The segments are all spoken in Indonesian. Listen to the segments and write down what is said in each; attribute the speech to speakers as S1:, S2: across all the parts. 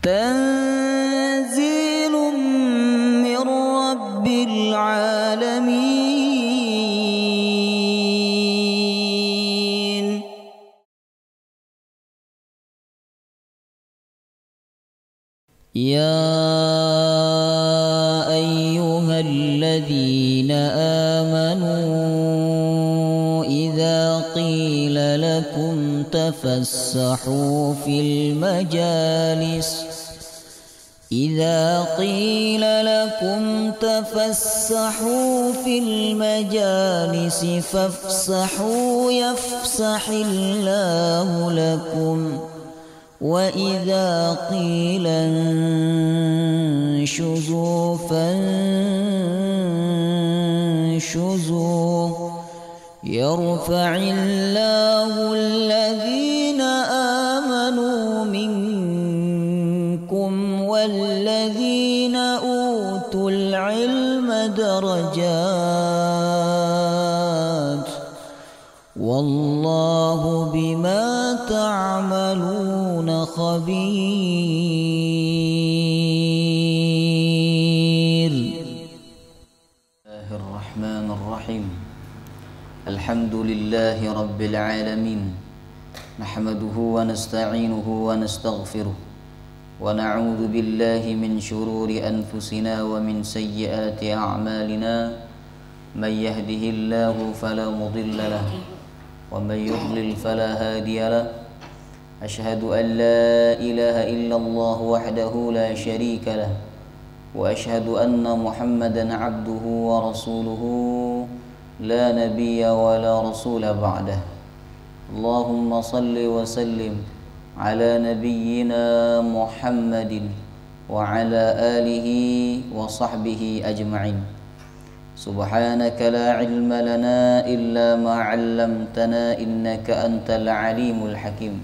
S1: تنزيل من رب العالمين. يا أيها الذين آمنوا إذا قيل لكم تفسحوا في المجالس فافسحوا يفسح الله لكم وإذا قيل انشزوا فانشزوا يرفع الله الذين آمنوا منكم والذين أوتوا العلم درجات والله بما تعملون خبير.
S2: الرحمن الرحيم. الحمد لله رب العالمين. نحمده ونستعينه ونستغفره ونعوذ بالله من شرور أنفسنا ومن سيئات أعمالنا. من يهده الله فلا مضل له ومن يضلل فلا هادي له. أشهد أن لا إله إلا الله وحده لا شريك له وأشهد أن محمدا عبده ورسوله لا نبي ولا رسول بعده. اللهم صل وسلم على نبينا محمد وعلى آله وصحبه أجمعين. سبحانك لا علم لنا إلا ما علمتنا إنك أنت العليم الحكيم.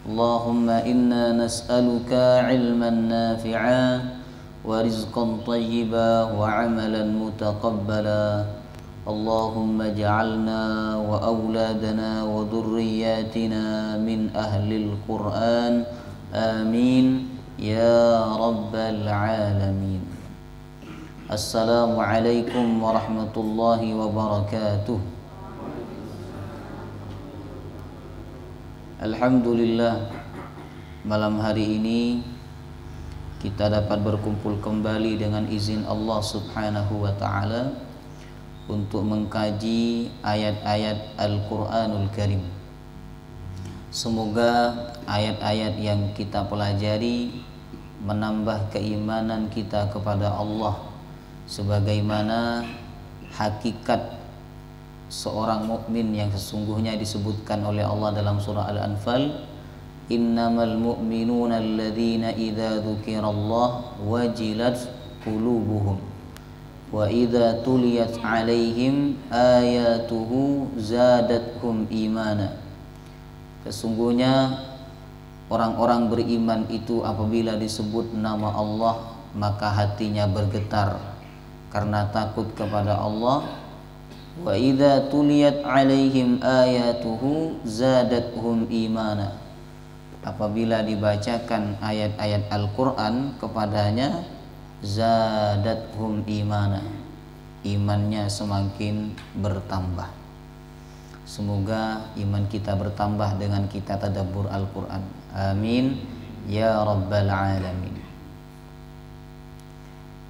S2: اللهم إنا نسألك علما نافعا ورزقا طيبا وعملا متقبلا. اللهم اجعلنا وأولادنا وذرياتنا من أهل القرآن آمين يا رب العالمين. Assalamualaikum warahmatullahi wabarakatuh. Alhamdulillah, malam hari ini kita dapat berkumpul kembali dengan izin Allah Subhanahu wa ta'ala untuk mengkaji ayat-ayat Al-Quranul Karim. Semoga ayat-ayat yang kita pelajari menambah keimanan kita kepada Allah, sebagaimana hakikat seorang mukmin yang sesungguhnya disebutkan oleh Allah dalam surah Al-Anfal, innamal mu'minuna alladzina idza dzukirallah wajilat qulubuhum wa idza tuliyat alaihim ayatuhu zadatuhum imana. Sesungguhnya orang-orang beriman itu apabila disebut nama Allah maka hatinya bergetar karena takut kepada Allah. Wa idza tuliyat alaihim ayatuhu zadatuhum imana. Apabila dibacakan ayat-ayat Al-Qur'an kepadanya, zadathum imana, imannya semakin bertambah. Semoga iman kita bertambah dengan kita tadabbur Al-Qur'an. Amin ya rabbal alamin.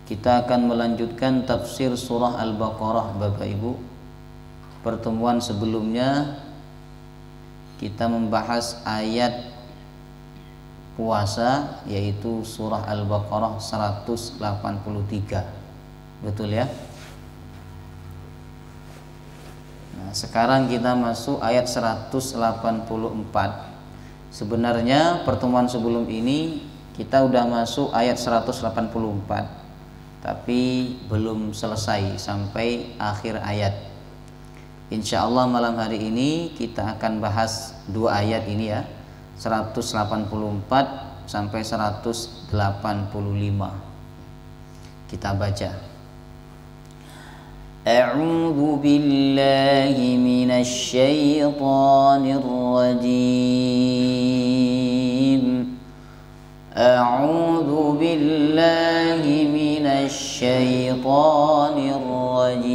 S2: Kita akan melanjutkan tafsir surah Al-Baqarah, Bapak Ibu. Pertemuan sebelumnya kita membahas ayat puasa, yaitu surah Al-Baqarah 183. Betul ya? Nah, sekarang kita masuk ayat 184. Sebenarnya pertemuan sebelum ini kita udah masuk ayat 184, tapi belum selesai sampai akhir ayat. Insya Allah malam hari ini kita akan bahas dua ayat ini ya, 184 sampai 185. Kita baca. A'udzu billahi minasy syaithanir rajim. A'udzu الشيطان الرجيم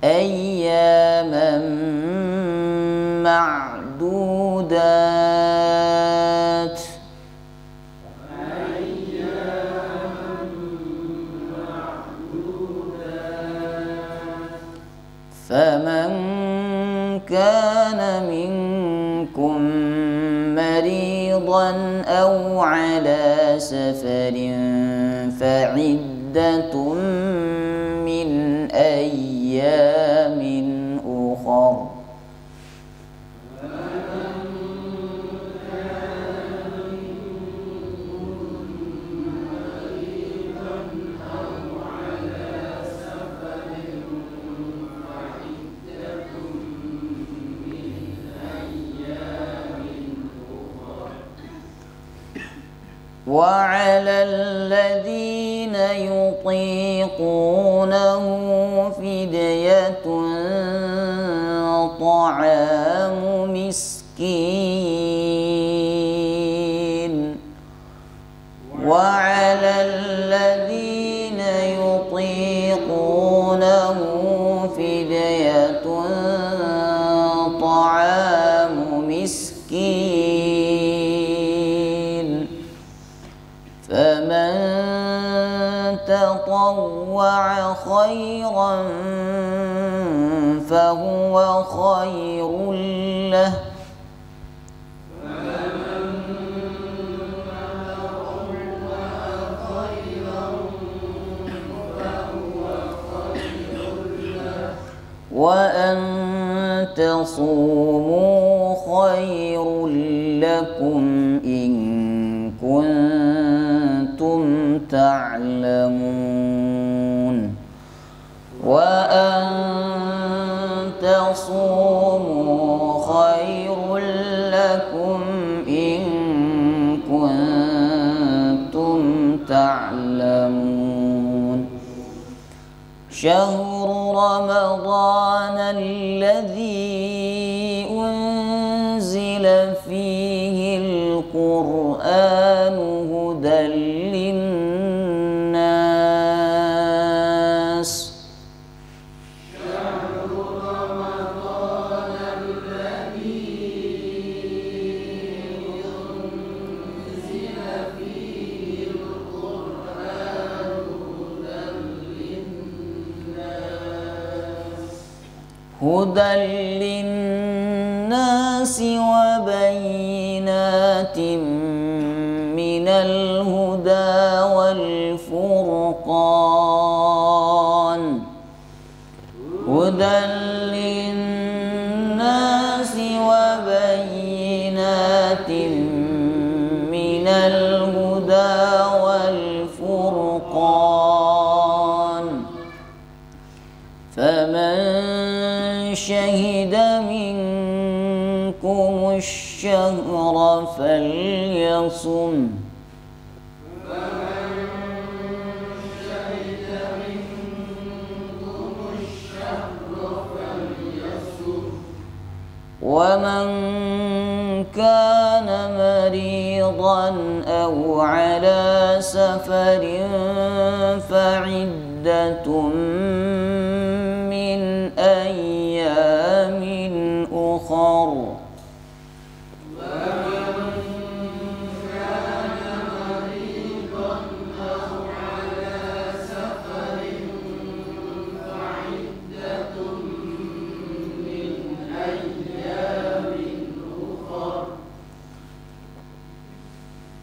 S2: أياما معدودات فمن كان منكم مريضا أو على سفر فعدة من أيام أخر وعلى الذين يطيقونه فدية طعام مسكين وعلى الذين يطيقونه فدية طعام مسكين فمن تطوع خيرا فهو خير له وأن تصوموا خير لكم إن كنتم تعلمون وأن تصوموا خير لكم إن كنتم تعلمون شهر رمضان الذي أنزل فيه القرآن هدى للناس هدى للناس وبينات من الهدى والفرقان هدى للناس وبينات من الهدى والفرقان فمن شهد منكم الشهر فليصم ومن كان مريضا أو على سفر فعدة من أيام أخر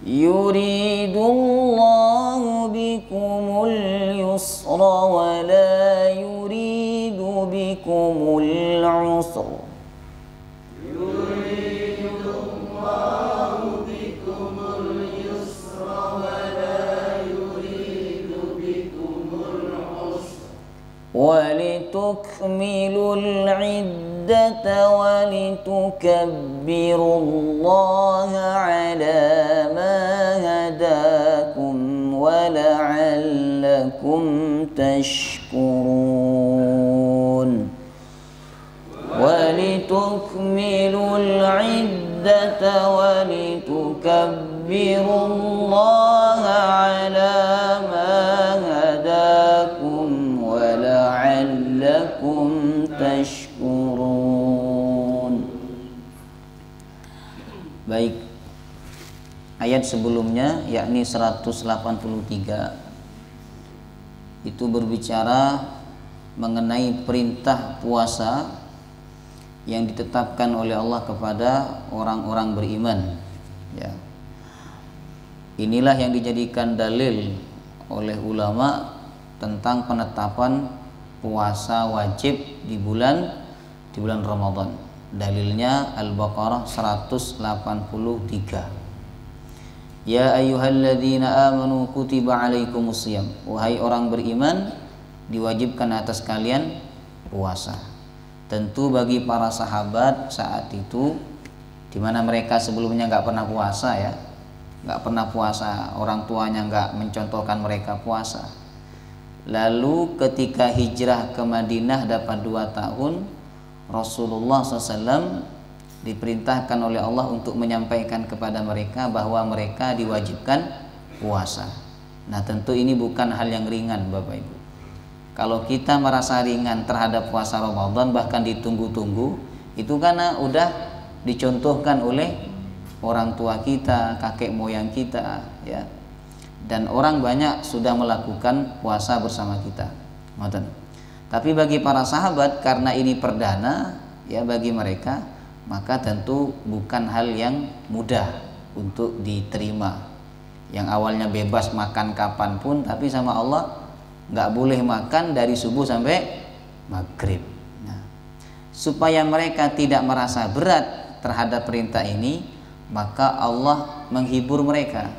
S2: يريد الله بكم اليسر ولا يريد بكم العسر
S3: يريد الله بكم اليسر ولا يريد بكم العسر
S2: ولتكملوا العدة ولتكبروا الله على ما هداكم ولعلكم تشكرون ولتكملوا العدة ولتكبروا الله Baik, ayat sebelumnya yakni 183 itu berbicara mengenai perintah puasa yang ditetapkan oleh Allah kepada orang-orang beriman, ya. Inilah yang dijadikan dalil oleh ulama tentang penetapan puasa wajib di bulan Ramadan. Dalilnya Al-Baqarah 183. Ya ayyuhalladzina amanu kutiba alaikumusiyam. Wahai orang beriman, diwajibkan atas kalian puasa. Tentu bagi para sahabat saat itu, di mana mereka sebelumnya nggak pernah puasa, ya, nggak pernah puasa, orang tuanya nggak mencontohkan mereka puasa. Lalu ketika hijrah ke Madinah dapat 2 tahun, Rasulullah SAW diperintahkan oleh Allah untuk menyampaikan kepada mereka bahwa mereka diwajibkan puasa. Nah, tentu ini bukan hal yang ringan, Bapak Ibu. Kalau kita merasa ringan terhadap puasa Ramadan, bahkan ditunggu-tunggu, itu karena udah dicontohkan oleh orang tua kita, kakek moyang kita, ya. Dan orang banyak sudah melakukan puasa bersama kita. Tapi bagi para sahabat, karena ini perdana, ya, bagi mereka, maka tentu bukan hal yang mudah untuk diterima. Yang awalnya bebas makan kapanpun, tapi sama Allah nggak boleh makan dari subuh sampai maghrib. Nah, supaya mereka tidak merasa berat terhadap perintah ini, maka Allah menghibur mereka.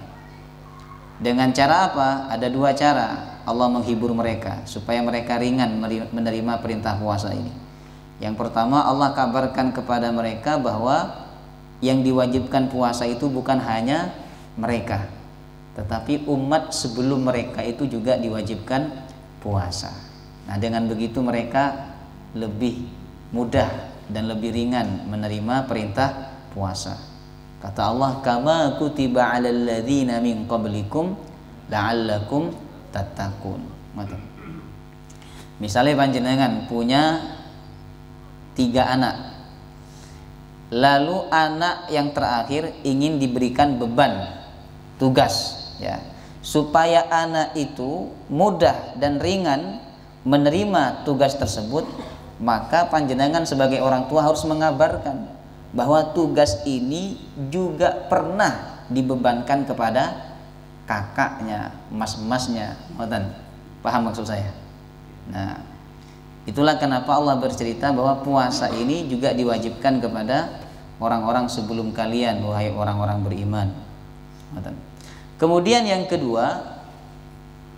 S2: Dengan cara apa? Ada 2 cara Allah menghibur mereka supaya mereka ringan menerima perintah puasa ini. Yang pertama, Allah kabarkan kepada mereka bahwa yang diwajibkan puasa itu bukan hanya mereka, tetapi umat sebelum mereka itu juga diwajibkan puasa. Nah, dengan begitu mereka lebih mudah dan lebih ringan menerima perintah puasa. Kata Allah, kama kutiba 'alal ladzina min qablikum la'allakum tattaqun. Misalnya panjenengan punya 3 anak, lalu anak yang terakhir ingin diberikan beban tugas, ya, supaya anak itu mudah dan ringan menerima tugas tersebut, maka panjenengan sebagai orang tua harus mengabarkan bahwa tugas ini juga pernah dibebankan kepada kakaknya, mas-masnya. Paham maksud saya? Nah, itulah kenapa Allah bercerita bahwa puasa ini juga diwajibkan kepada orang-orang sebelum kalian, wahai orang-orang beriman. Kemudian yang kedua,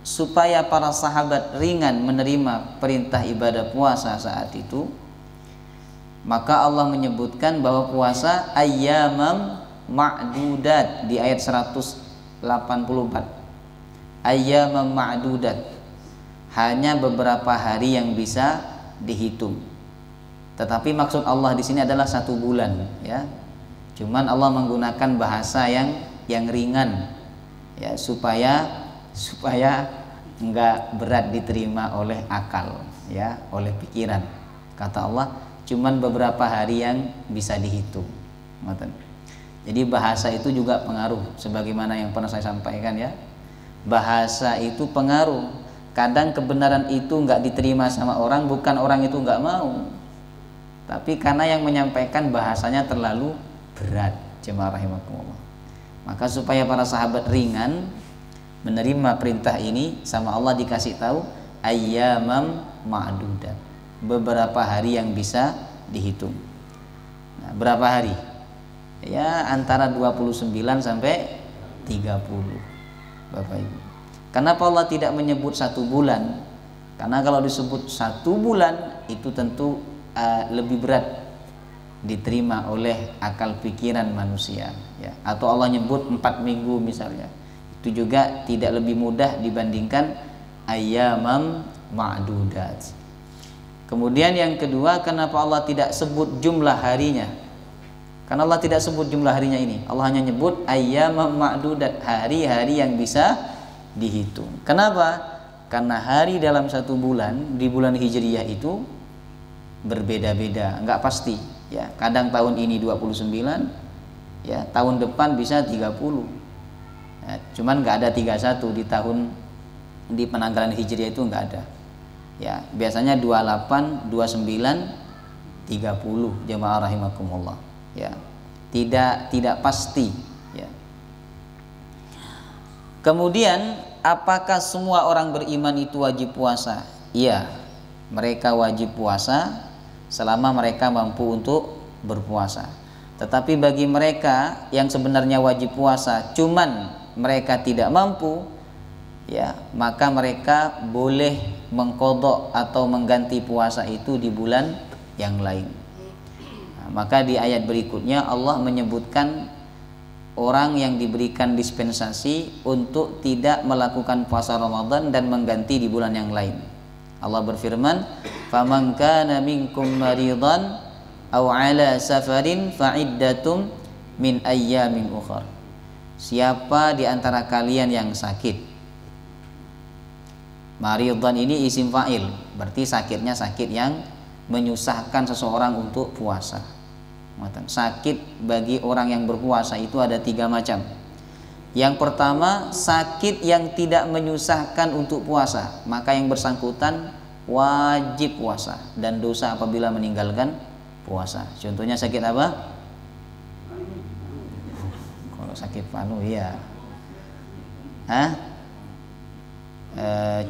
S2: supaya para sahabat ringan menerima perintah ibadah puasa saat itu, maka Allah menyebutkan bahwa puasa ayyamam ma'dudat di ayat 184. Ayyamam ma'dudat, hanya beberapa hari yang bisa dihitung. Tetapi maksud Allah di sini adalah 1 bulan, ya. Cuman Allah menggunakan bahasa yang ringan, ya, supaya enggak berat diterima oleh akal, ya, oleh pikiran. Kata Allah, cuman beberapa hari yang bisa dihitung. Jadi bahasa itu juga pengaruh, sebagaimana yang pernah saya sampaikan, ya. Bahasa itu pengaruh. Kadang kebenaran itu enggak diterima sama orang, bukan orang itu enggak mau, tapi karena yang menyampaikan bahasanya terlalu berat. Jemaah rahimakumullah. Maka supaya para sahabat ringan menerima perintah ini, sama Allah dikasih tahu ayyamam ma'dudat, beberapa hari yang bisa dihitung. Nah, berapa hari? Ya, antara 29 sampai 30, Bapak Ibu. Kenapa Allah tidak menyebut 1 bulan? Karena kalau disebut 1 bulan itu tentu lebih berat diterima oleh akal pikiran manusia, ya. Atau Allah nyebut 4 minggu misalnya, itu juga tidak lebih mudah dibandingkan ayyamam ma'dudat. Kemudian yang kedua, kenapa Allah tidak sebut jumlah harinya? Karena Allah tidak sebut jumlah harinya ini. Allah hanya nyebut ayyamam ma'dudat, hari-hari yang bisa dihitung. Kenapa? Karena hari dalam 1 bulan di bulan Hijriyah itu berbeda-beda, enggak pasti, ya. Kadang tahun ini 29, Ya, tahun depan bisa 30. Ya, cuman nggak ada 31 di penanggalan Hijriah itu nggak ada. Ya, biasanya 28, 29, 30 jemaah rahimakumullah. Ya. Tidak pasti, ya. Kemudian, apakah semua orang beriman itu wajib puasa? Iya, mereka wajib puasa selama mereka mampu untuk berpuasa. Tetapi bagi mereka yang sebenarnya wajib puasa, cuman mereka tidak mampu, ya, maka mereka boleh mengqadha atau mengganti puasa itu di bulan yang lain. Nah, maka di ayat berikutnya Allah menyebutkan orang yang diberikan dispensasi untuk tidak melakukan puasa Ramadan dan mengganti di bulan yang lain. Allah berfirman, "Faman kana minkum maridan aw ala safarin fa'iddatum min ayyamin ukhra." Siapa di antara kalian yang sakit? Maridan ini isim fa'il, berarti sakitnya sakit yang menyusahkan seseorang untuk puasa. Sakit bagi orang yang berpuasa itu ada 3 macam. Yang pertama, sakit yang tidak menyusahkan untuk puasa, maka yang bersangkutan wajib puasa dan dosa apabila meninggalkan puasa. Contohnya sakit apa? Kalau sakit paru, iya.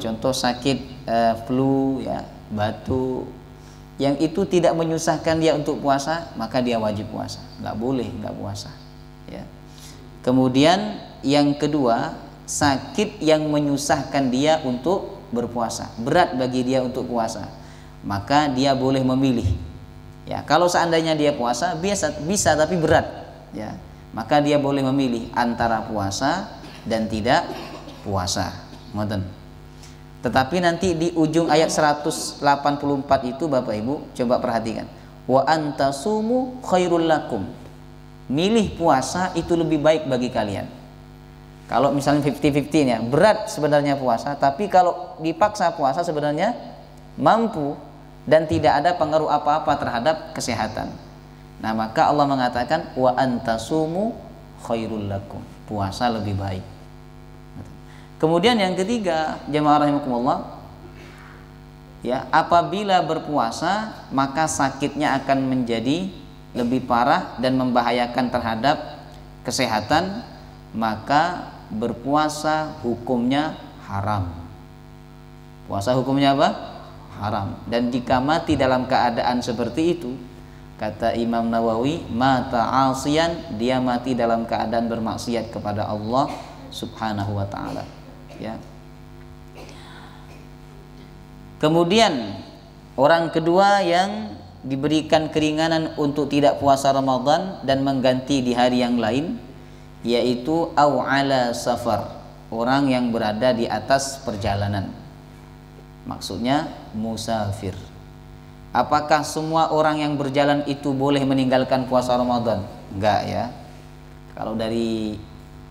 S2: Contoh sakit flu, ya, batuk, yang itu tidak menyusahkan dia untuk puasa, maka dia wajib puasa. Nggak boleh nggak puasa. Ya. Kemudian yang kedua, sakit yang menyusahkan dia untuk berpuasa, berat bagi dia untuk puasa, maka dia boleh memilih. Ya, kalau seandainya dia puasa bisa tapi berat, ya, maka dia boleh memilih antara puasa dan tidak puasa. Ngoten. Tetapi nanti di ujung ayat 184 itu Bapak Ibu coba perhatikan. Wa antasumu khairul lakum. Milih puasa itu lebih baik bagi kalian. Kalau misalnya 50-50 ya, berat sebenarnya puasa, tapi kalau dipaksa puasa sebenarnya mampu dan tidak ada pengaruh apa-apa terhadap kesehatan. Nah, maka Allah mengatakan wa antasumu khairul lakum. Puasa lebih baik. Kemudian yang ketiga, jemaah rahimakumullah, ya, apabila berpuasa maka sakitnya akan menjadi lebih parah dan membahayakan terhadap kesehatan, maka berpuasa hukumnya haram. Puasa hukumnya apa? Haram. Dan jika mati dalam keadaan seperti itu, kata Imam Nawawi, mata asiyan, dia mati dalam keadaan bermaksiat kepada Allah Subhanahu wa taala. Ya. Kemudian orang kedua yang diberikan keringanan untuk tidak puasa Ramadan dan mengganti di hari yang lain, yaitu au ala safar, orang yang berada di atas perjalanan. Maksudnya musafir. Apakah semua orang yang berjalan itu boleh meninggalkan puasa Ramadan? Enggak, ya. Kalau dari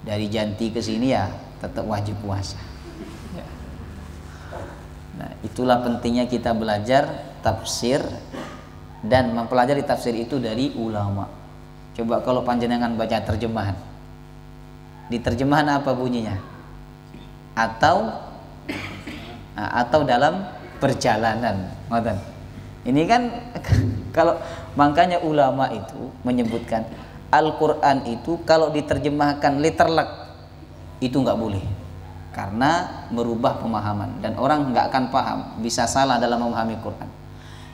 S2: Janti ke sini ya tetap wajib puasa. Nah, itulah pentingnya kita belajar tafsir dan mempelajari tafsir itu dari ulama. Coba kalau panjenengan baca terjemahan, di terjemahan apa bunyinya? Atau dalam perjalanan. Ini kan kalau makanya ulama itu menyebutkan Al-Quran itu kalau diterjemahkan letterlek itu nggak boleh, karena merubah pemahaman dan orang nggak akan paham, bisa salah dalam memahami Quran.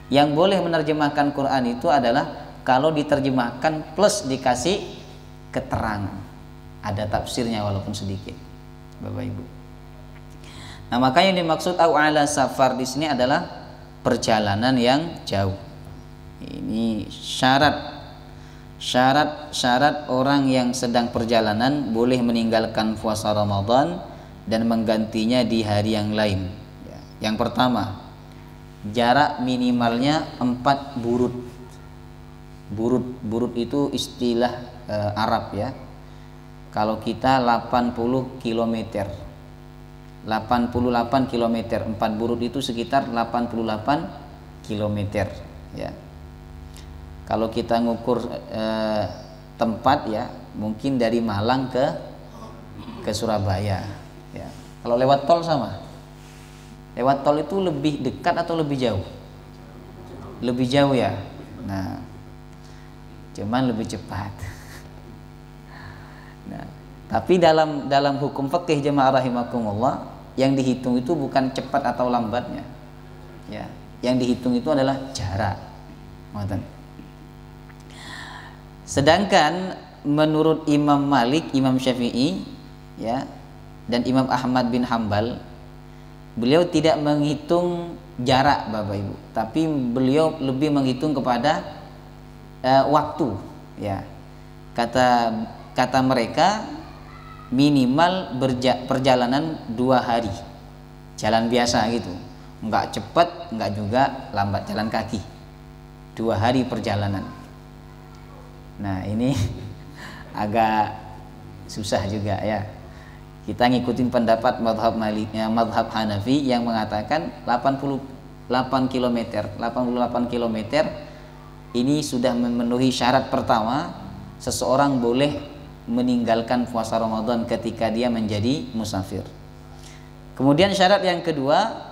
S2: Yang boleh menerjemahkan Quran itu adalah kalau diterjemahkan plus dikasih keterangan, ada tafsirnya walaupun sedikit, Bapak Ibu. Nah, maka yang dimaksud au ala safar di sini adalah perjalanan yang jauh. Ini syarat orang yang sedang perjalanan boleh meninggalkan puasa Ramadan dan menggantinya di hari yang lain. Yang pertama, jarak minimalnya 4 burud. Burud itu istilah Arab, ya. Kalau kita 80 km, 88 km, 4 burud itu sekitar 88 km, ya. Kalau kita ngukur tempat ya, mungkin dari Malang ke Surabaya ya. Kalau lewat tol sama. Lewat tol itu lebih dekat atau lebih jauh? Lebih jauh ya. Nah, cuman lebih cepat. Nah, tapi dalam hukum fikih jemaah rahimakumullah, yang dihitung itu bukan cepat atau lambatnya. Ya, yang dihitung itu adalah jarak. Sedangkan menurut Imam Malik, Imam Syafi'i ya, dan Imam Ahmad bin Hambal, beliau tidak menghitung jarak Bapak Ibu, tapi beliau lebih menghitung kepada waktu ya. Kata mereka minimal perjalanan 2 hari, jalan biasa gitu, enggak cepat, enggak juga lambat, jalan kaki 2 hari perjalanan. Nah ini agak susah juga ya. Kita ngikutin pendapat madhab Maliknya, madhab Hanafi yang mengatakan 88 km ini sudah memenuhi syarat pertama, seseorang boleh meninggalkan puasa Ramadan ketika dia menjadi musafir. Kemudian syarat yang kedua,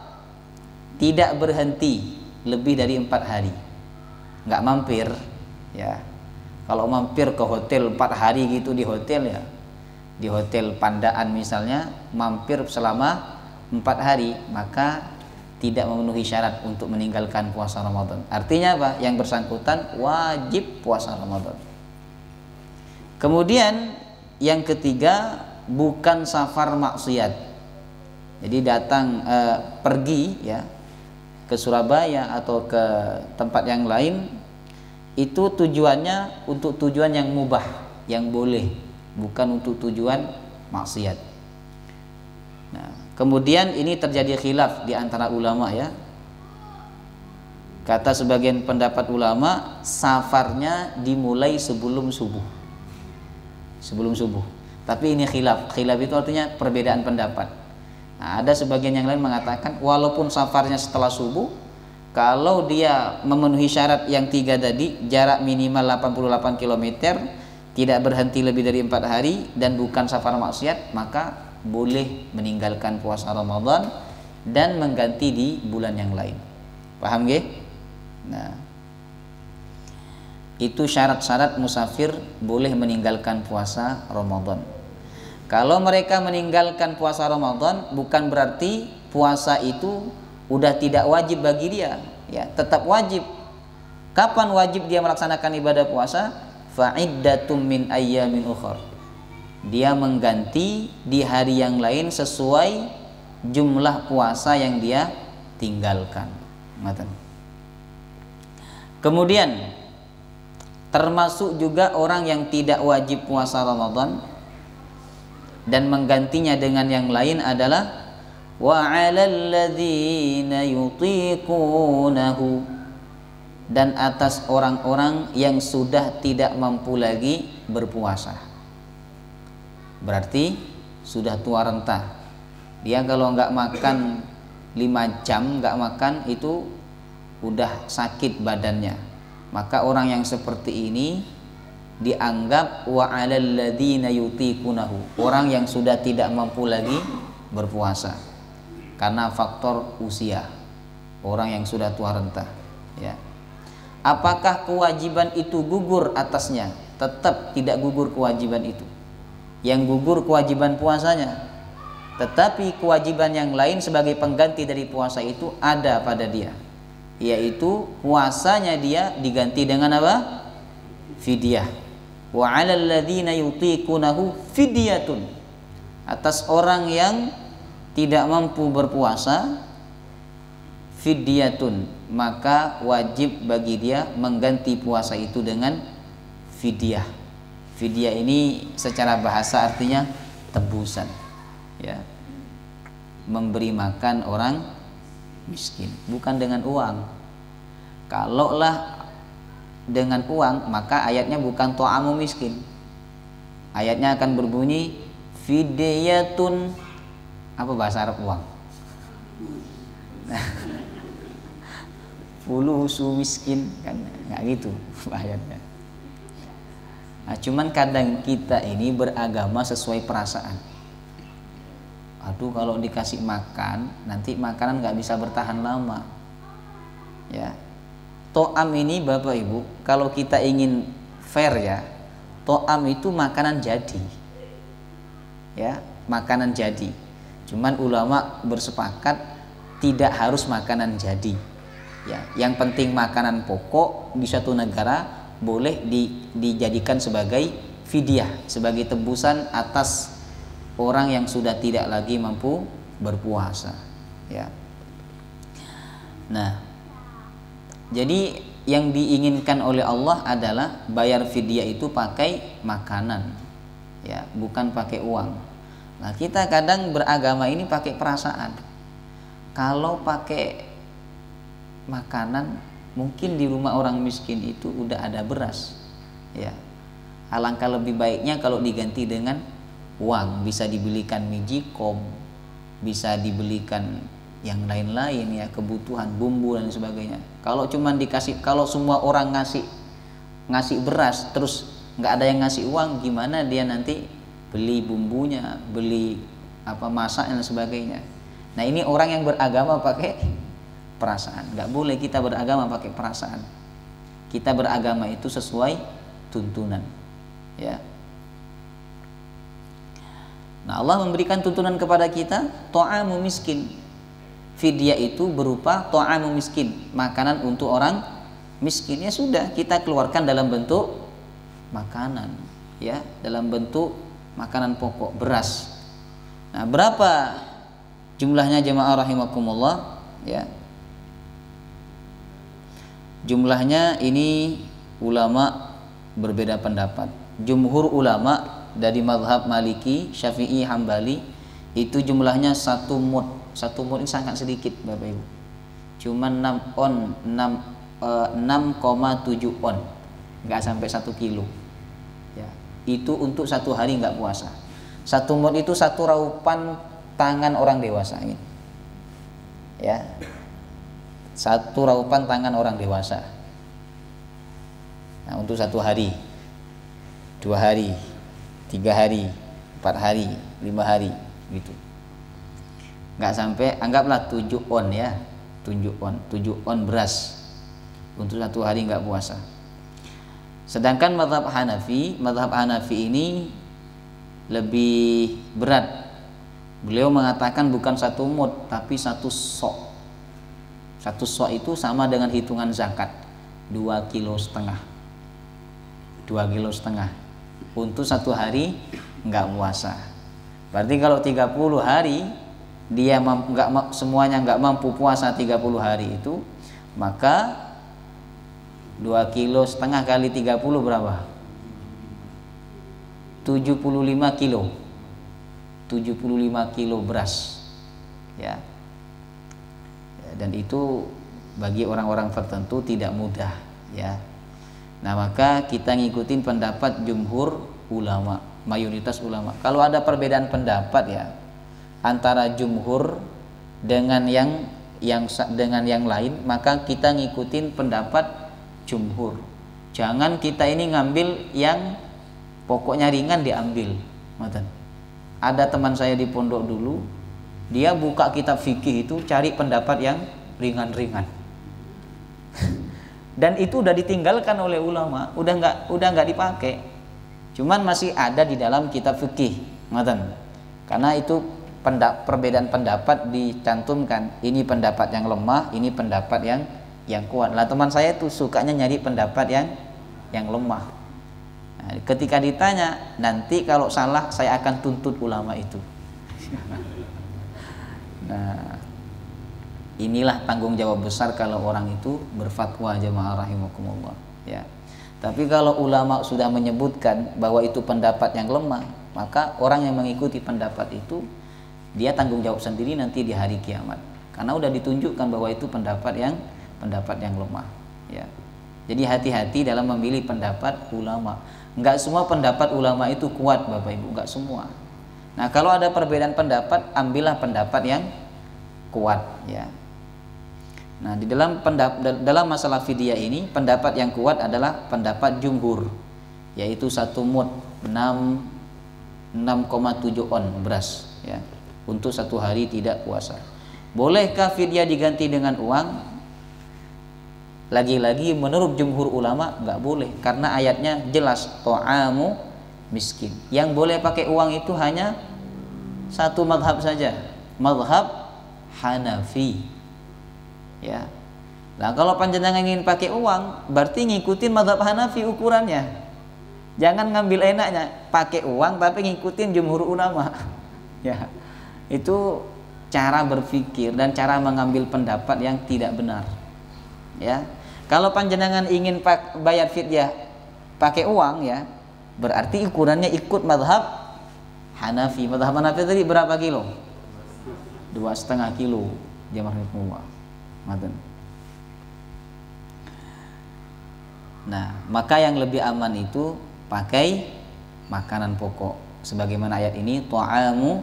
S2: tidak berhenti lebih dari 4 hari, nggak mampir ya. Kalau mampir ke hotel 4 hari gitu, di hotel ya, di hotel Pandaan misalnya, mampir selama 4 hari, maka tidak memenuhi syarat untuk meninggalkan puasa Ramadan. Artinya apa? Yang bersangkutan wajib puasa Ramadan. Kemudian yang ketiga, bukan safar maksiat. Jadi datang pergi ya ke Surabaya atau ke tempat yang lain, itu tujuannya untuk tujuan yang mubah, yang boleh, bukan untuk tujuan maksiat. Nah, kemudian ini terjadi khilaf di antara ulama ya. Kata sebagian pendapat ulama, safarnya dimulai sebelum subuh. Sebelum subuh. Tapi ini khilaf. Khilaf itu artinya perbedaan pendapat. Nah, ada sebagian yang lain mengatakan walaupun safarnya setelah subuh, kalau dia memenuhi syarat yang 3 tadi, jarak minimal 88 km, tidak berhenti lebih dari 4 hari, dan bukan safar maksiat, maka boleh meninggalkan puasa Ramadan dan mengganti di bulan yang lain. Paham nggih? Nah, itu syarat-syarat musafir boleh meninggalkan puasa Ramadan. Kalau mereka meninggalkan puasa Ramadan, bukan berarti puasa itu udah tidak wajib bagi dia, ya, tetap wajib. Kapan wajib dia melaksanakan ibadah puasa? Fa'iddatum min ayyamin ukhar. Dia mengganti di hari yang lain sesuai jumlah puasa yang dia tinggalkan. Kemudian termasuk juga orang yang tidak wajib puasa Ramadan dan menggantinya dengan yang lain adalah wa 'alal ladzina yutiqunahu, dan atas orang-orang yang sudah tidak mampu lagi berpuasa. Berarti sudah tua renta. Dia kalau nggak makan 5 jam nggak makan itu udah sakit badannya. Maka orang yang seperti ini dianggap wa 'alal ladzina yutiqunahu, orang yang sudah tidak mampu lagi berpuasa karena faktor usia, orang yang sudah tua renta ya. Apakah kewajiban itu gugur atasnya? Tetap tidak gugur kewajiban itu. Yang gugur kewajiban puasanya, tetapi kewajiban yang lain sebagai pengganti dari puasa itu ada pada dia, yaitu puasanya dia diganti dengan apa? Fidyah. Wa 'alal ladzina yutiqunahu fidyatun, atas orang yang tidak mampu berpuasa, fidyatun, maka wajib bagi dia mengganti puasa itu dengan fidyah. Fidyah ini secara bahasa artinya tebusan ya, memberi makan orang miskin, bukan dengan uang. Kalaulah dengan uang, maka ayatnya bukan ta'amu miskin. Ayatnya akan berbunyi fidyatun, apa bahasa Arab uang? Fulusu miskin, kan nggak gitu ayatnya. Nah, cuman kadang kita ini beragama sesuai perasaan. Aduh, kalau dikasih makan nanti makanan nggak bisa bertahan lama. Ya, to'am ini Bapak Ibu, kalau kita ingin fair ya, to'am itu makanan jadi. Ya, makanan jadi. Cuman ulama bersepakat tidak harus makanan jadi. Ya, yang penting makanan pokok di suatu negara boleh dijadikan sebagai fidyah, sebagai tebusan atas orang yang sudah tidak lagi mampu berpuasa. Ya. Nah, jadi yang diinginkan oleh Allah adalah bayar fidyah itu pakai makanan, ya, bukan pakai uang. Nah, kita kadang beragama ini pakai perasaan. Kalau pakai makanan, mungkin di rumah orang miskin itu udah ada beras, ya. Alangkah lebih baiknya kalau diganti dengan uang, bisa dibelikan mijikom, bisa dibelikan yang lain-lain ya, kebutuhan bumbu dan sebagainya. Kalau cuman dikasih, kalau semua orang ngasih beras terus nggak ada yang ngasih uang, gimana dia nanti beli bumbunya, beli apa masak dan sebagainya. Nah, ini orang yang beragama pakai perasaan. Nggak boleh kita beragama pakai perasaan. Kita beragama itu sesuai tuntunan, ya. Nah, Allah memberikan tuntunan kepada kita ta'amu miskin. Fidyah itu berupa ta'amu miskin, makanan untuk orang miskin. Ya sudah, kita keluarkan dalam bentuk makanan, ya, dalam bentuk makanan pokok, beras. Nah, berapa jumlahnya jemaah rahimakumullah, ya? Jumlahnya ini ulama berbeda pendapat. Jumhur ulama dari mazhab Maliki, Syafi'i, Hambali itu jumlahnya 1 mud. 1 mud ini sangat sedikit Bapak Ibu. Cuma 6,7 on. Enggak sampai 1 kilo. Ya, itu untuk 1 hari enggak puasa. 1 mud itu 1 raupan tangan orang dewasa ini. Ya. 1 raupan tangan orang dewasa. Nah, untuk 1 hari, 2 hari, 3 hari, 4 hari, 5 hari gitu. Nggak sampai, anggaplah 7 on ya, 7 on beras untuk 1 hari nggak puasa. Sedangkan mazhab Hanafi ini lebih berat. Beliau mengatakan bukan 1 mud tapi 1 sok. 1 sok itu sama dengan hitungan zakat, 2,5 kilo. 2,5 kilo untuk 1 hari nggak puasa. Berarti kalau 30 hari dia semuanya nggak mampu puasa 30 hari itu, maka 2,5 kilo kali 30 berapa? 75 kilo. 75 kilo beras. Ya. Dan itu bagi orang-orang tertentu tidak mudah, ya. Nah, maka kita ngikutin pendapat jumhur ulama, mayoritas ulama. Kalau ada perbedaan pendapat ya antara jumhur dengan yang lain, maka kita ngikutin pendapat jumhur. Jangan kita ini ngambil yang pokoknya ringan diambil. Ada teman saya di pondok dulu, dia buka kitab fikih itu cari pendapat yang ringan-ringan. Dan itu udah ditinggalkan oleh ulama, udah nggak dipakai. Cuman masih ada di dalam kitab fikih, karena itu perbedaan pendapat dicantumkan. Ini pendapat yang lemah, ini pendapat yang kuat. Lah teman saya tuh sukanya nyari pendapat yang lemah. Nah, ketika ditanya, nanti kalau salah saya akan tuntut ulama itu. Nah, inilah tanggung jawab besar kalau orang itu berfatwa, jemaah rahimakumullah, ya. Tapi kalau ulama sudah menyebutkan bahwa itu pendapat yang lemah, maka orang yang mengikuti pendapat itu dia tanggung jawab sendiri nanti di hari kiamat. Karena udah ditunjukkan bahwa itu pendapat yang lemah, ya. Jadi hati-hati dalam memilih pendapat ulama. Enggak semua pendapat ulama itu kuat, Bapak Ibu, enggak semua. Nah, kalau ada perbedaan pendapat, ambillah pendapat yang kuat, ya. Nah, di dalam masalah fidyah ini, pendapat yang kuat adalah pendapat jumhur. yaitu 1 mud 6,7 on beras ya, untuk 1 hari tidak puasa. Bolehkah fidyah diganti dengan uang? Lagi-lagi menurut jumhur ulama nggak boleh, karena ayatnya jelas ta'amu miskin. Yang boleh pakai uang itu hanya satu mazhab saja, mazhab Hanafi ya. Nah kalau panjenengan ingin pakai uang, berarti ngikutin mazhab Hanafi ukurannya. Jangan ngambil enaknya, pakai uang tapi ngikutin jumhur ulama ya. Itu cara berpikir dan cara mengambil pendapat yang tidak benar ya. Kalau panjenengan ingin bayar fidyah pakai uang ya, berarti ukurannya ikut mazhab Hanafi. Mazhab Hanafi tadi berapa kilo? 2,5 kilo jamaah semua. Nah, maka yang lebih aman itu pakai makanan pokok, sebagaimana ayat ini ta'amu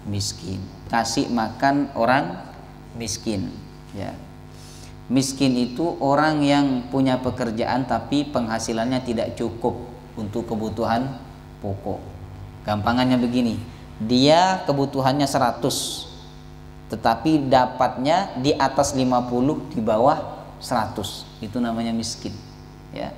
S2: miskin, kasih makan orang miskin ya. Miskin itu orang yang punya pekerjaan tapi penghasilannya tidak cukup untuk kebutuhan pokok. Gampangannya begini, dia kebutuhannya 100 tetapi dapatnya di atas 50, di bawah 100, itu namanya miskin ya.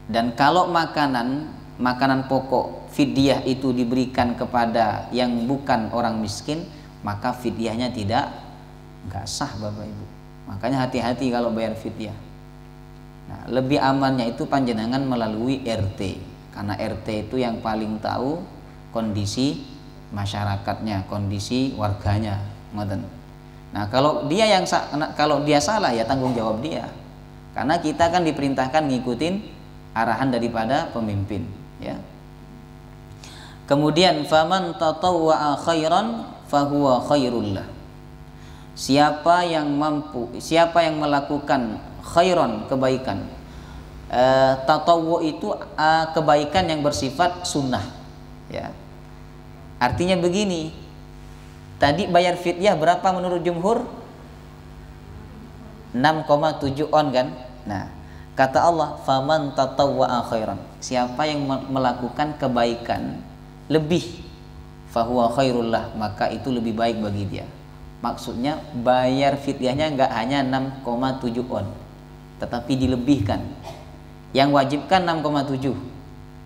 S2: Dan kalau makanan pokok fidyah itu diberikan kepada yang bukan orang miskin, maka fidyahnya nggak sah Bapak Ibu. Makanya hati-hati kalau bayar fidyah. Nah, lebih amannya itu panjenengan melalui RT, karena RT itu yang paling tahu kondisi masyarakatnya, kondisi warganya. Nah kalau dia salah ya tanggung jawab dia, karena kita kan diperintahkan ngikutin arahan daripada pemimpin ya. Kemudian faman tatawwa'a khairan fahuwa khairullah. Siapa yang melakukan khairan, kebaikan. Tatawwu itu kebaikan yang bersifat sunnah ya. Artinya begini, tadi bayar fidyah berapa menurut jumhur? 6,7 on kan? Nah, kata Allah, faman tatawwa'a khairan. Siapa yang melakukan kebaikan lebih, fahuwa khairullah, maka itu lebih baik bagi dia. Maksudnya bayar fidyahnya enggak hanya 6,7 on, tetapi dilebihkan. Yang wajib kan 6,7.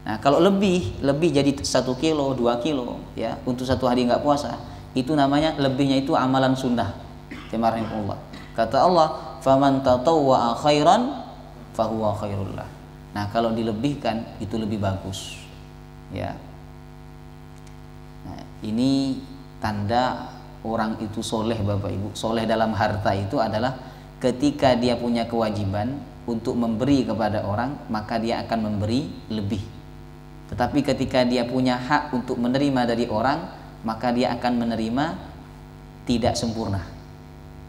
S2: Nah, kalau lebih jadi 1 kilo, 2 kilo ya, untuk 1 hari enggak puasa, itu namanya lebihnya itu amalan sunnah. Bismillahirrahmanirrahim. Kata Allah, faman tatawwa'a khairan fahuwa khairullah. Nah, kalau dilebihkan itu lebih bagus. Ya. Nah, ini tanda orang itu soleh Bapak Ibu. Soleh dalam harta itu adalah ketika dia punya kewajiban untuk memberi kepada orang, maka dia akan memberi lebih. Tetapi ketika dia punya hak untuk menerima dari orang, maka dia akan menerima tidak sempurna.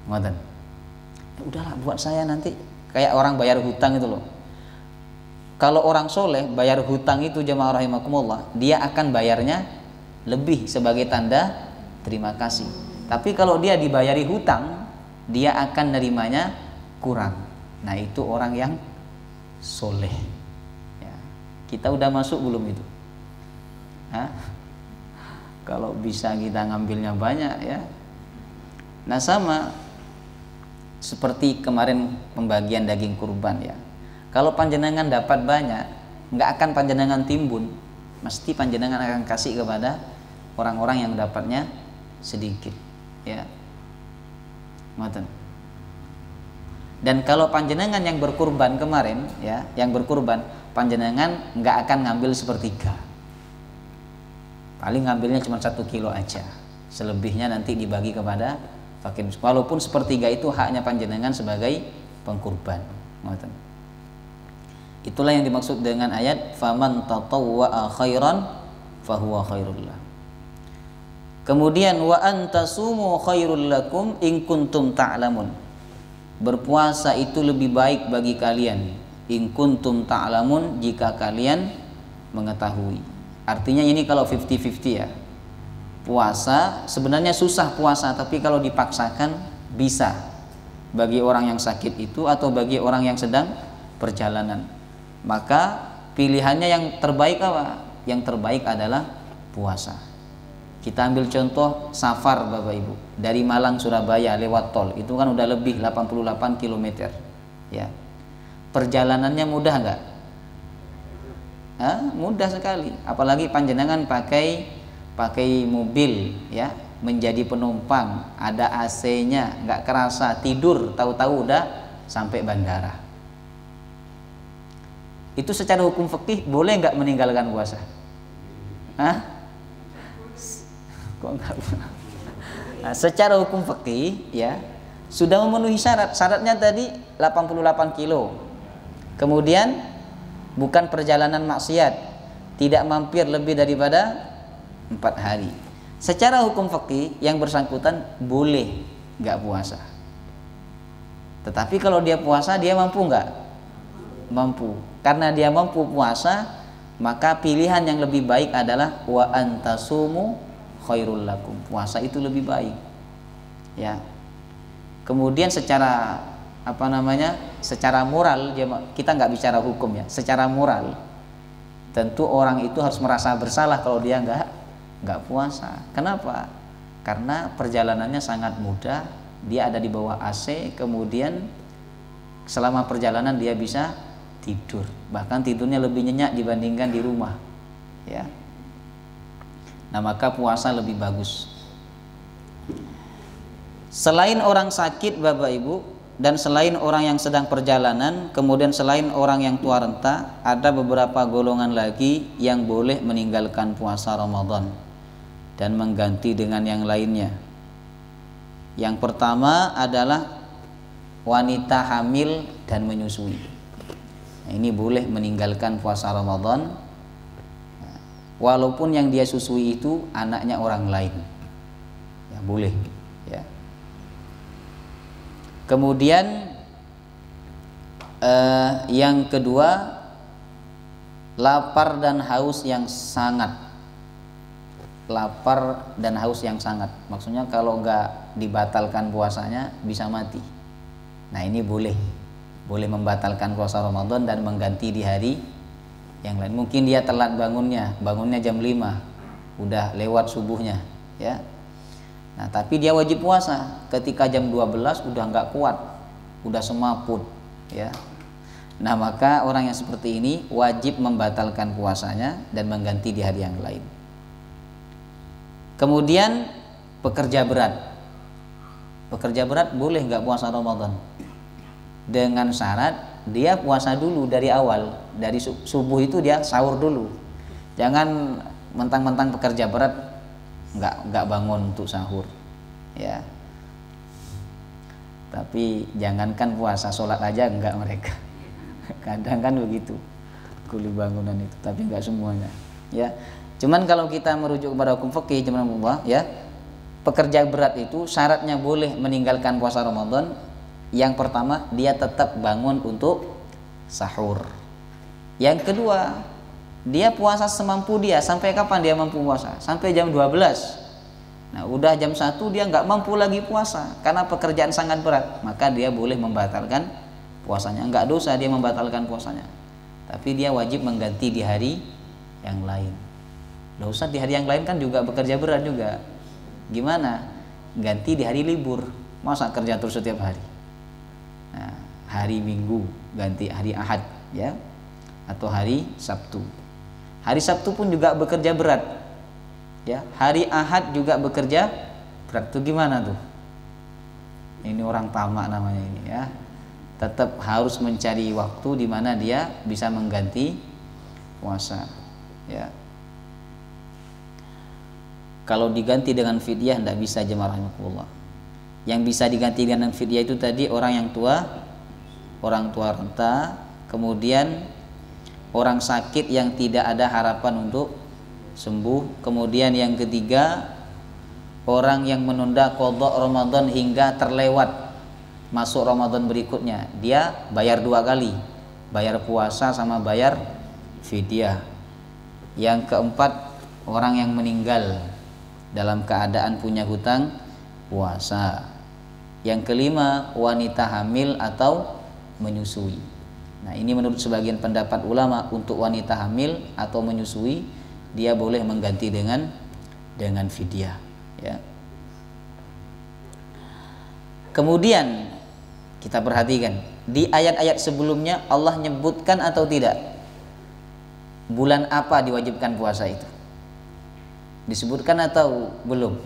S2: Ngoten. Ya udahlah buat saya nanti, kayak orang bayar hutang itu loh. Kalau orang soleh bayar hutang itu jamaah rahimakumullah, dia akan bayarnya lebih sebagai tanda terima kasih. Tapi kalau dia dibayari hutang, dia akan nerimanya kurang. Nah itu orang yang soleh ya. Kita udah masuk belum itu? Hah? Kalau bisa kita ngambilnya banyak ya. Nah sama seperti kemarin pembagian daging kurban ya. Kalau panjenengan dapat banyak, nggak akan panjenengan timbun, mesti panjenengan akan kasih kepada orang-orang yang dapatnya sedikit ya. Ngoten. Dan kalau panjenengan yang berkurban kemarin ya, yang berkurban, panjenengan nggak akan ngambil sepertiga, paling ngambilnya cuma 1 kilo aja, selebihnya nanti dibagi kepada fakir. Walaupun sepertiga itu haknya panjenengan sebagai pengkurban. Ngoten. Itulah yang dimaksud dengan ayat faman tatawwa'a khairan fahuwa khairullah. Kemudian wa antasumu khairul lakum in kuntum ta'lamun. Berpuasa itu lebih baik bagi kalian in kuntum ta'lamun, jika kalian mengetahui. Artinya ini kalau 50-50 ya. Puasa sebenarnya susah puasa, tapi kalau dipaksakan bisa bagi orang yang sakit itu atau bagi orang yang sedang perjalanan. maka pilihannya yang terbaik apa? Yang terbaik adalah puasa. Kita ambil contoh safar Bapak Ibu, dari Malang Surabaya lewat tol, itu kan udah lebih 88 km ya. Perjalanannya mudah nggak? Mudah sekali, apalagi panjenengan pakai mobil ya, menjadi penumpang, ada AC-nya, nggak kerasa tidur, tahu-tahu udah sampai bandara. Itu secara hukum fikih boleh nggak meninggalkan puasa? Kok enggak? Nah, secara hukum fikih ya sudah memenuhi syarat. Syaratnya tadi 88 kilo. Kemudian bukan perjalanan maksiat, tidak mampir lebih daripada 4 hari. Secara hukum fikih yang bersangkutan boleh nggak puasa. Tetapi kalau dia puasa, dia mampu nggak? Mampu. Karena dia mampu puasa, maka pilihan yang lebih baik adalah wa antasumu khairul lakum. Puasa itu lebih baik. Ya. Kemudian secara secara moral, kita nggak bicara hukum ya. Secara moral, tentu orang itu harus merasa bersalah kalau dia nggak puasa. Kenapa? Karena perjalanannya sangat mudah, dia ada di bawah AC, kemudian selama perjalanan dia bisa tidur, bahkan tidurnya lebih nyenyak dibandingkan di rumah ya. Nah, maka puasa lebih bagus. Selain orang sakit Bapak Ibu, dan selain orang yang sedang perjalanan, kemudian selain orang yang tua renta, ada beberapa golongan lagi yang boleh meninggalkan puasa Ramadan dan mengganti dengan yang lainnya. Yang pertama adalah wanita hamil dan menyusui. Nah, ini boleh meninggalkan puasa Ramadan walaupun yang dia susui itu anaknya orang lain. Ya, boleh ya. Kemudian yang kedua, lapar dan haus yang sangat. Lapar dan haus yang sangat, maksudnya kalau nggak dibatalkan puasanya bisa mati. Nah, ini boleh membatalkan puasa Ramadan dan mengganti di hari yang lain. Mungkin dia telat bangunnya jam 5, udah lewat subuhnya ya. Nah, tapi dia wajib puasa ketika jam 12 udah nggak kuat, udah semaput ya. Nah, maka orang yang seperti ini wajib membatalkan puasanya dan mengganti di hari yang lain. Kemudian pekerja berat boleh nggak puasa Ramadan, dengan syarat dia puasa dulu dari awal, dari subuh itu dia sahur dulu. Jangan mentang-mentang pekerja berat nggak bangun untuk sahur ya. Tapi jangankan puasa, sholat aja enggak mereka. Kadang kan begitu kuli bangunan itu, tapi enggak semuanya ya. Cuman kalau kita merujuk kepada hukum fikih Allah ya, pekerja berat itu syaratnya boleh meninggalkan puasa Ramadan. Yang pertama, dia tetap bangun untuk sahur. Yang kedua, dia puasa semampu dia. Sampai kapan dia mampu puasa? Sampai jam 12. Nah, udah jam 1 dia nggak mampu lagi puasa karena pekerjaan sangat berat, maka dia boleh membatalkan puasanya. Nggak dosa dia membatalkan puasanya, tapi dia wajib mengganti di hari yang lain. Dosa di hari yang lain kan juga bekerja berat juga. Gimana? Ganti di hari libur. Masa kerja terus setiap hari? Nah, hari Minggu ganti hari Ahad ya, atau hari Sabtu. Hari Sabtu pun juga bekerja berat ya. Hari Ahad juga bekerja berat. Itu gimana tuh? Ini orang tamak namanya ini ya. Tetap harus mencari waktu di mana dia bisa mengganti puasa ya. Kalau diganti dengan fidyah tidak bisa, jemaah rahimakumullah. Yang bisa diganti dengan fidyah itu tadi orang yang tua, orang tua renta, kemudian orang sakit yang tidak ada harapan untuk sembuh, kemudian yang ketiga orang yang menunda qadha Ramadan hingga terlewat masuk Ramadan berikutnya, dia bayar 2 kali, bayar puasa sama bayar fidyah. Yang keempat, orang yang meninggal dalam keadaan punya hutang puasa. Yang kelima, wanita hamil atau menyusui. Nah, ini menurut sebagian pendapat ulama untuk wanita hamil atau menyusui dia boleh mengganti dengan fidyah, ya. Kemudian kita perhatikan di ayat-ayat sebelumnya Allah nyebutkan atau tidak bulan apa diwajibkan puasa itu? Disebutkan atau belum?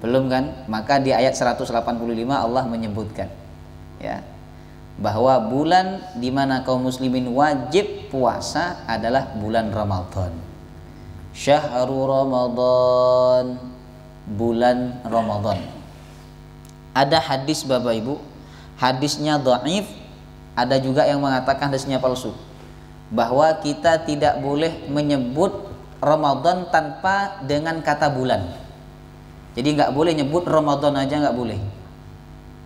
S2: Belum kan? Maka di ayat 185 Allah menyebutkan, ya, bahwa bulan di mana kaum muslimin wajib puasa adalah bulan Ramadan. Syahrul Ramadan, bulan Ramadan. Ada hadis Bapak Ibu, hadisnya dhaif, ada juga yang mengatakan hadisnya palsu, bahwa kita tidak boleh menyebut Ramadan tanpa dengan kata bulan. Jadi nggak boleh nyebut Ramadan aja, nggak boleh,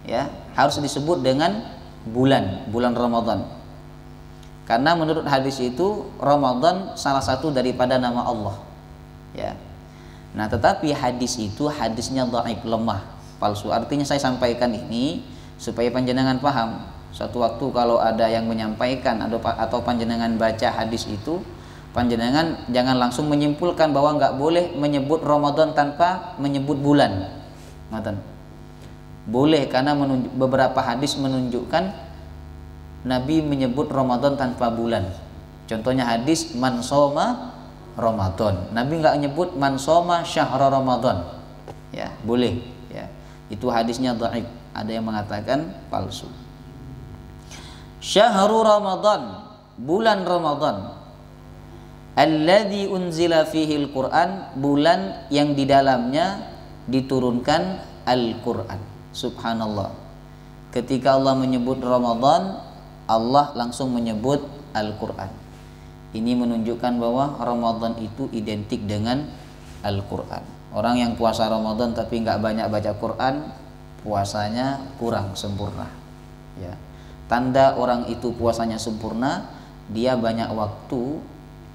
S2: ya, harus disebut dengan bulan Ramadan. Karena menurut hadis itu Ramadan salah satu daripada nama Allah, ya. Nah, tetapi hadis itu hadisnya dhaif, lemah, palsu. Artinya saya sampaikan ini supaya panjenengan paham. Suatu waktu kalau ada yang menyampaikan atau panjenengan baca hadis itu, panjenengan jangan langsung menyimpulkan bahwa nggak boleh menyebut Ramadan tanpa menyebut bulan. Boleh, karena beberapa hadis menunjukkan Nabi menyebut Ramadan tanpa bulan. Contohnya hadis man shoma Ramadan. Nabi nggak nyebut man shoma syahra Ramadan. Ya, boleh, ya. Itu hadisnya dhaif. Ada yang mengatakan palsu. Syahrul Ramadan, bulan Ramadan. Alladzi unzila fihil Qur'an, bulan yang di dalamnya diturunkan Al-Qur'an. Subhanallah. Ketika Allah menyebut Ramadan, Allah langsung menyebut Al-Qur'an. Ini menunjukkan bahwa Ramadan itu identik dengan Al-Qur'an. Orang yang puasa Ramadan tapi nggak banyak baca Quran, puasanya kurang sempurna, ya. Tanda orang itu puasanya sempurna, dia banyak waktu.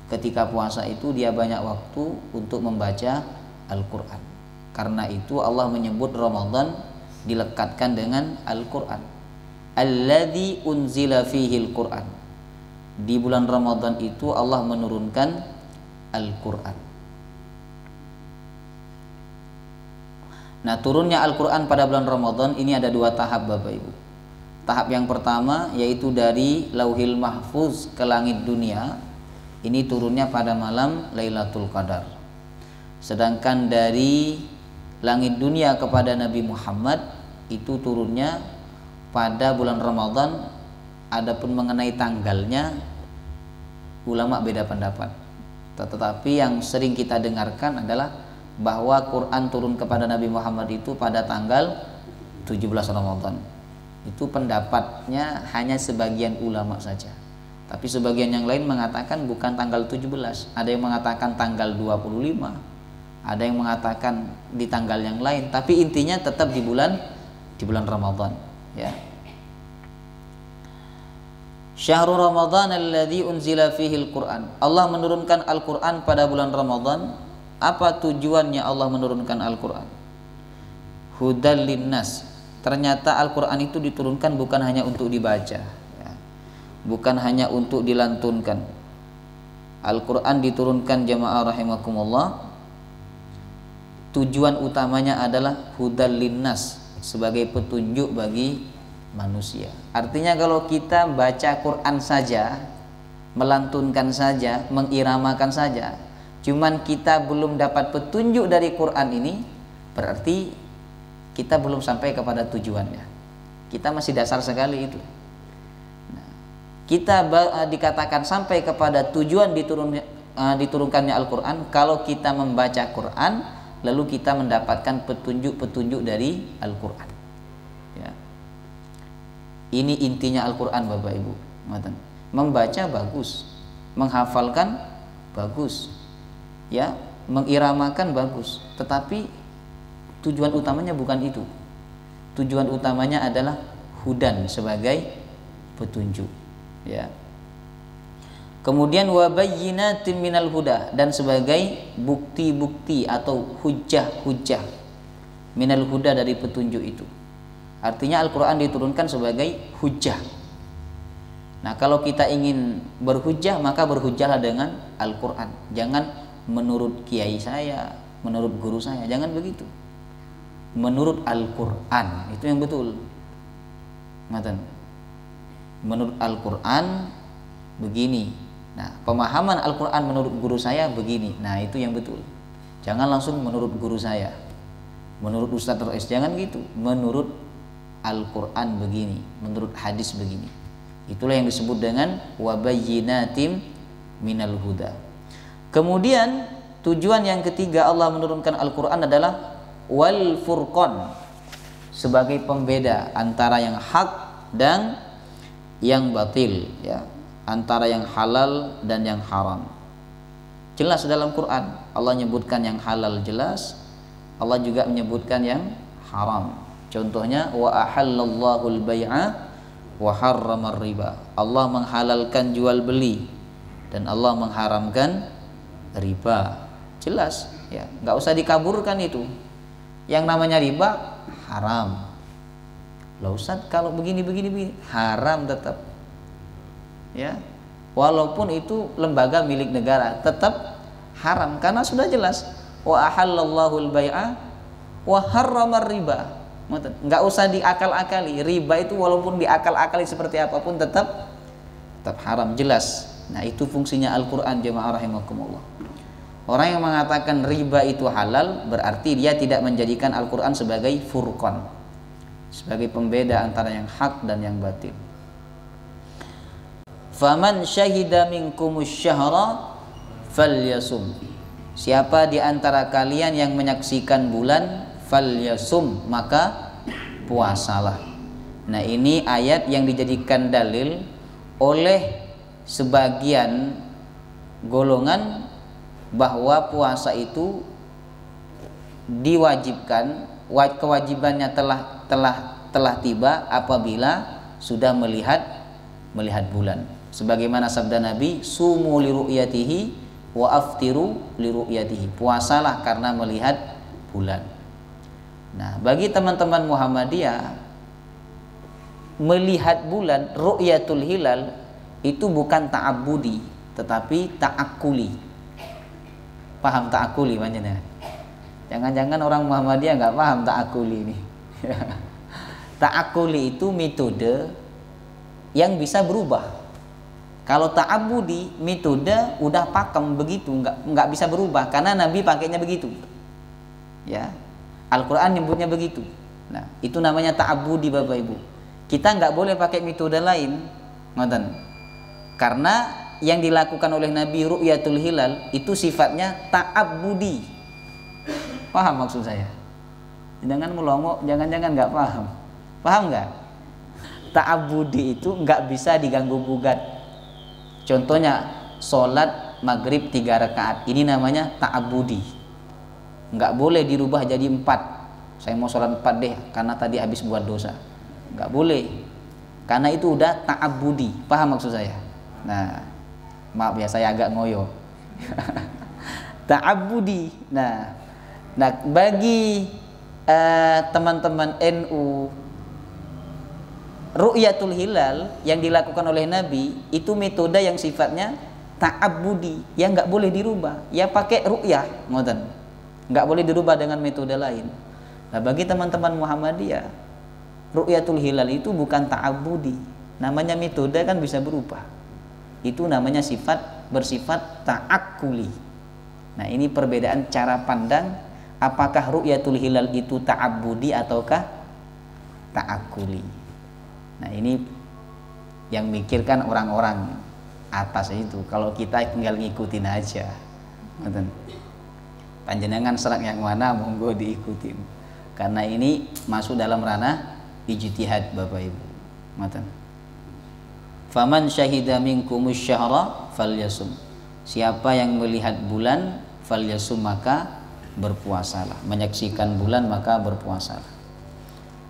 S2: Ketika puasa itu dia banyak waktu untuk membaca Al-Quran. Karena itu Allah menyebut Ramadan dilekatkan dengan Al-Quran. Alladzi unzila fihil Quran. Di bulan Ramadan itu Allah menurunkan Al-Quran. Nah, turunnya Al-Quran pada bulan Ramadan ini ada dua tahap Bapak Ibu. Tahap yang pertama yaitu dari Lauhil Mahfuz ke langit dunia. Ini turunnya pada malam Lailatul Qadar. Sedangkan dari langit dunia kepada Nabi Muhammad itu turunnya pada bulan Ramadan. Adapun mengenai tanggalnya ulama beda pendapat. Tetapi yang sering kita dengarkan adalah bahwa Quran turun kepada Nabi Muhammad itu pada tanggal 17 Ramadan. Itu pendapatnya hanya sebagian ulama saja. Tapi sebagian yang lain mengatakan bukan tanggal 17, ada yang mengatakan tanggal 25, ada yang mengatakan di tanggal yang lain, tapi intinya tetap di bulan Ramadan, ya. Syahrul Ramadan alladzi unzila fihil Qur'an. Allah menurunkan Al-Qur'an pada bulan Ramadan. Apa tujuannya Allah menurunkan Al-Qur'an? Hudal linnas. Ternyata Al-Qur'an itu diturunkan bukan hanya untuk dibaca, bukan hanya untuk dilantunkan. Al-Quran diturunkan jamaah rahimakumullah, tujuan utamanya adalah hudal linnas, sebagai petunjuk bagi manusia. Artinya kalau kita baca Quran saja, melantunkan saja, mengiramakan saja, cuman kita belum dapat petunjuk dari Quran ini, berarti kita belum sampai kepada tujuannya. Kita masih dasar sekali itu. Kita dikatakan sampai kepada tujuan diturunkannya Al-Quran kalau kita membaca Quran lalu kita mendapatkan petunjuk-petunjuk dari Al-Quran, ya. Ini intinya Al-Quran Bapak Ibu. Membaca bagus, menghafalkan bagus, ya, mengiramakan bagus, tetapi tujuan utamanya bukan itu. Tujuan utamanya adalah hudan, sebagai petunjuk, ya. Kemudian wabayyinatin minal huda, dan sebagai bukti-bukti atau hujjah-hujjah minal huda, dari petunjuk itu. Artinya Al-Quran diturunkan sebagai hujjah. Nah, kalau kita ingin berhujjah, maka berhujjahlah dengan Al-Quran. Jangan menurut kiai saya, menurut guru saya, jangan begitu. Menurut Al-Quran, itu yang betul. Menurut Al-Quran begini. Nah, pemahaman Al-Quran menurut guru saya begini. Nah, itu yang betul. Jangan langsung menurut guru saya, menurut Ustadz Rois, jangan gitu. Menurut Al-Quran begini, menurut hadis begini. Itulah yang disebut dengan wabayyinatim minal huda. Kemudian tujuan yang ketiga Allah menurunkan Al-Quran adalah wal furqan, sebagai pembeda antara yang hak dan yang batil, ya, antara yang halal dan yang haram. Jelas dalam Quran Allah menyebutkan yang halal jelas, Allah juga menyebutkan yang haram. Contohnya wa ahallallahu al-bai'a wa harramar riba. Allah menghalalkan jual beli dan Allah mengharamkan riba. Jelas, ya, nggak usah dikaburkan itu. Yang namanya riba haram. Lah Ustaz, kalau begini haram tetap. Ya. Walaupun itu lembaga milik negara, tetap haram karena sudah jelas wa ahallallahu al-bai'a wa harramar riba. Nggak usah diakal-akali. Riba itu walaupun diakal-akali seperti apapun tetap haram, jelas. Nah, itu fungsinya Al-Quran, jemaah rahimakumullah. Orang yang mengatakan riba itu halal berarti dia tidak menjadikan Al-Quran sebagai furqan, sebagai pembeda antara yang hak dan yang batil. Faman syahida minkumus syahra falyasum. Siapa di antara kalian yang menyaksikan bulan, falyasum, maka puasalah. Nah, ini ayat yang dijadikan dalil oleh sebagian golongan bahwa puasa itu diwajibkan, kewajibannya telah tiba apabila sudah melihat bulan. Sebagaimana sabda Nabi, sumu li ru'yatihi wa aftiru li ru'yatihi. Puasalah karena melihat bulan. Nah, bagi teman-teman Muhammadiyah, melihat bulan, ru'yatul hilal, itu bukan ta'abbudi, tetapi ta'akuli. Paham ta'akuli manjana? Jangan-jangan orang Muhammadiyah nggak paham ta'akuli ini. Ta'akuli itu metode yang bisa berubah. Kalau ta'abbudi, metode udah pakem begitu, nggak bisa berubah karena Nabi pakainya begitu. Ya. Al-Quran nyebutnya begitu. Nah, itu namanya ta'abbudi, Bapak Ibu. Kita nggak boleh pakai metode lain, ngoten. Karena yang dilakukan oleh Nabi ru'yatul hilal itu sifatnya ta'abbudi. Paham maksud saya? Jangan melongo, jangan-jangan nggak paham. Paham nggak? Ta'abbudi itu nggak bisa diganggu gugat. Contohnya sholat maghrib 3 rakaat, ini namanya ta'abbudi. Nggak boleh dirubah jadi 4. Saya mau sholat 4 deh karena tadi habis buat dosa. Nggak boleh, karena itu udah ta'abbudi. Paham maksud saya? Nah, maaf ya saya agak ngoyo. Ta'abbudi. Nah bagi teman-teman NU, ru'yatul hilal yang dilakukan oleh Nabi itu metode yang sifatnya ta'abbudi, yang nggak boleh dirubah. Ya pakai ru'yah, ngoten. Nggak boleh dirubah dengan metode lain. Nah, bagi teman-teman Muhammadiyah, ru'yatul hilal itu bukan ta'abbudi. Namanya metode kan bisa berubah. Itu namanya bersifat ta'akkuli. Nah, ini perbedaan cara pandang apakah ru'yatul hilal itu ta'abbudi ataukah ta'akkuli. Nah, ini yang mikirkan orang-orang atas itu. Kalau kita tinggal ngikutin aja. Panjenengan serak yang mana monggo diikutin. Karena ini masuk dalam ranah ijtihad, Bapak Ibu. Ngoten. Faman syahida minkumus syahra falyasum. Siapa yang melihat bulan falyasum, maka berpuasalah. Menyaksikan bulan maka berpuasalah.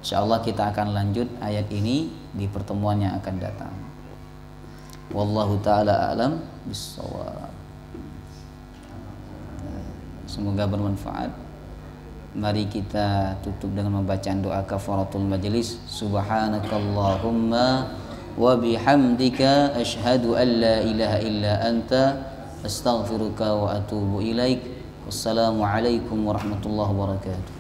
S2: Insyaallah kita akan lanjut ayat ini di pertemuan yang akan datang. Wallahu taala alam bissawab. Semoga bermanfaat. Mari kita tutup dengan membacaan doa kafaratul majelis. Subhanakallahumma wa bihamdika asyhadu an la ilaha illa anta astaghfiruka wa atubu ilaik. Wassalamu alaikum warahmatullahi wabarakatuh.